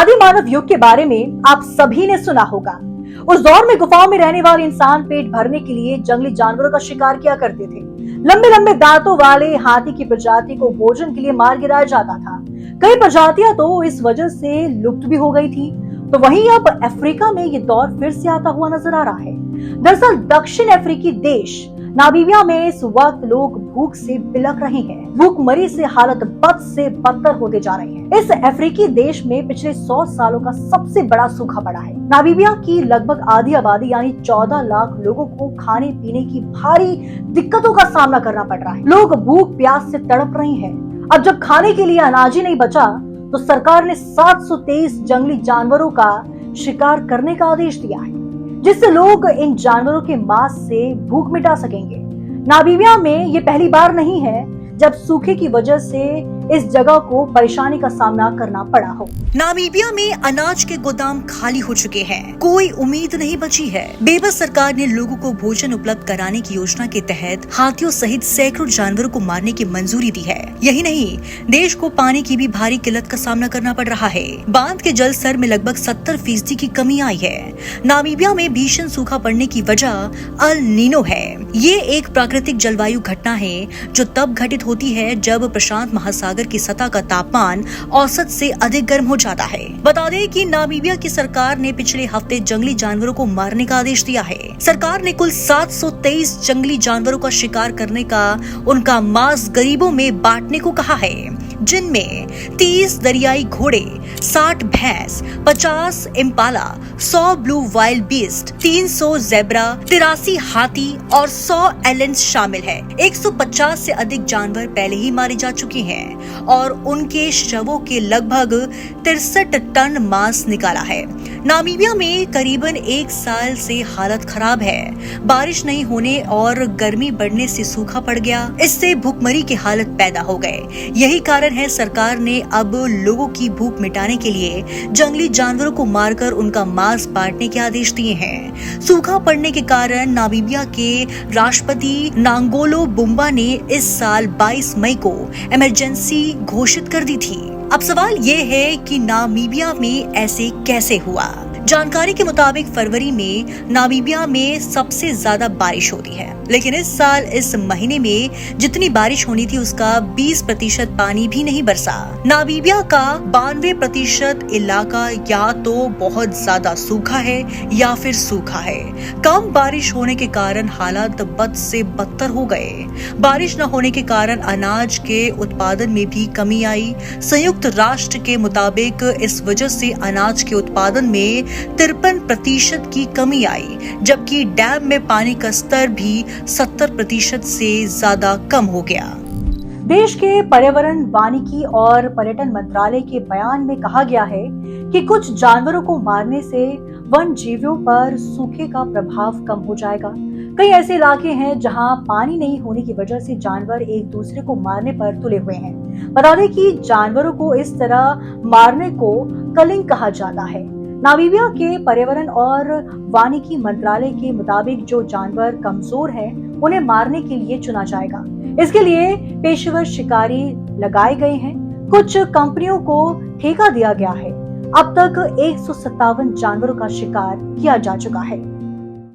आदि मानव युग के बारे में आप सभी ने सुना होगा। उस दौर में गुफाओं में रहने वाले इंसान पेट भरने के लिए जंगली जानवरों का शिकार किया करते थे। लंबे लंबे दांतों वाले हाथी की प्रजाति को भोजन के लिए मार गिराया जाता था। कई प्रजातियां तो इस वजह से लुप्त भी हो गई थी। तो वहीं अब अफ्रीका में ये दौर फिर से आता हुआ नजर आ रहा है। दरअसल दक्षिण अफ्रीकी देश नामीबिया में इस वक्त लोग भूख से बिलख रहे हैं। भूखमरी से हालत बद से बदतर होते जा रही है। इस अफ्रीकी देश में पिछले 100 सालों का सबसे बड़ा सूखा पड़ा है। नामीबिया की लगभग आधी आबादी यानी 14 लाख लोगों को खाने पीने की भारी दिक्कतों का सामना करना पड़ रहा है। लोग भूख प्यास से तड़प रहे हैं। अब जब खाने के लिए अनाज ही नहीं बचा तो सरकार ने 723 जंगली जानवरों का शिकार करने का आदेश दिया है, जिससे लोग इन जानवरों के मांस से भूख मिटा सकेंगे। नामीबिया में ये पहली बार नहीं है जब सूखे की वजह से इस जगह को परेशानी का सामना करना पड़ा हो। नामीबिया में अनाज के गोदाम खाली हो चुके हैं, कोई उम्मीद नहीं बची है। बेबस सरकार ने लोगों को भोजन उपलब्ध कराने की योजना के तहत हाथियों सहित सैकड़ों जानवरों को मारने की मंजूरी दी है। यही नहीं, देश को पानी की भी भारी किल्लत का सामना करना पड़ रहा है। बांध के जल स्तर में लगभग 70% की कमी आई है। नामीबिया में भीषण सूखा पड़ने की वजह अल नीनो है। ये एक प्राकृतिक जलवायु घटना है जो तब घटित होती है जब प्रशांत महासागर की सतह का तापमान औसत से अधिक गर्म हो जाता है। बता दें कि नामीबिया की सरकार ने पिछले हफ्ते जंगली जानवरों को मारने का आदेश दिया है। सरकार ने कुल 723 जंगली जानवरों का शिकार करने का उनका मांस गरीबों में बांटने को कहा है, जिनमें 30 दरियाई घोड़े, 60 भैंस, 50 Impala, 100 blue wild beast, 300 zebra, 83 हाथी और 100 एलेंस शामिल है। 150 से अधिक जानवर पहले ही मारे जा चुके हैं और उनके शवों के लगभग 63 टन मांस निकाला है। नामीबिया में करीबन 1 साल से हालत खराब है। बारिश नहीं होने और गर्मी बढ़ने से सूखा पड़ गया। इससे भूखमरी की हालत पैदा हो गए। यही कारण है सरकार ने अब लोगों की भूख मिटाने के लिए जंगली जानवरों को मारकर उनका मांस बांटने के आदेश दिए हैं। सूखा पड़ने के कारण नामीबिया के राष्ट्रपति नांगोलो बुम्बा ने इस साल 22 मई को इमरजेंसी घोषित कर दी थी। अब सवाल ये है कि नामीबिया में ऐसे कैसे हुआ। जानकारी के मुताबिक फरवरी में नामीबिया में सबसे ज्यादा बारिश होती है, लेकिन इस साल इस महीने में जितनी बारिश होनी थी उसका 20% पानी भी नहीं बरसा। नामीबिया का 92% इलाका या तो बहुत ज्यादा सूखा है या फिर सूखा है। कम बारिश होने के कारण हालात बद से बदतर हो गए। बारिश न होने के कारण अनाज के उत्पादन में भी कमी आई। संयुक्त राष्ट्र के मुताबिक इस वजह से अनाज के उत्पादन में 53% की कमी आई, जबकि डैम में पानी का स्तर भी 70% से ज्यादा कम हो गया। देश के पर्यावरण, वानिकी और पर्यटन मंत्रालय के बयान में कहा गया है कि कुछ जानवरों को मारने से वन जीवियों पर सूखे का प्रभाव कम हो जाएगा। कई ऐसे इलाके हैं जहां पानी नहीं होने की वजह से जानवर एक दूसरे को मारने पर तुले हुए हैं। बता दें कि जानवरों को इस तरह मारने को कलिंग कहा जाता है। नामीबिया के पर्यावरण और वानिकी मंत्रालय के मुताबिक जो जानवर कमजोर हैं, उन्हें मारने के लिए चुना जाएगा। इसके लिए पेशेवर शिकारी लगाए गए हैं। कुछ कंपनियों को ठेका दिया गया है। अब तक 157 जानवरों का शिकार किया जा चुका है।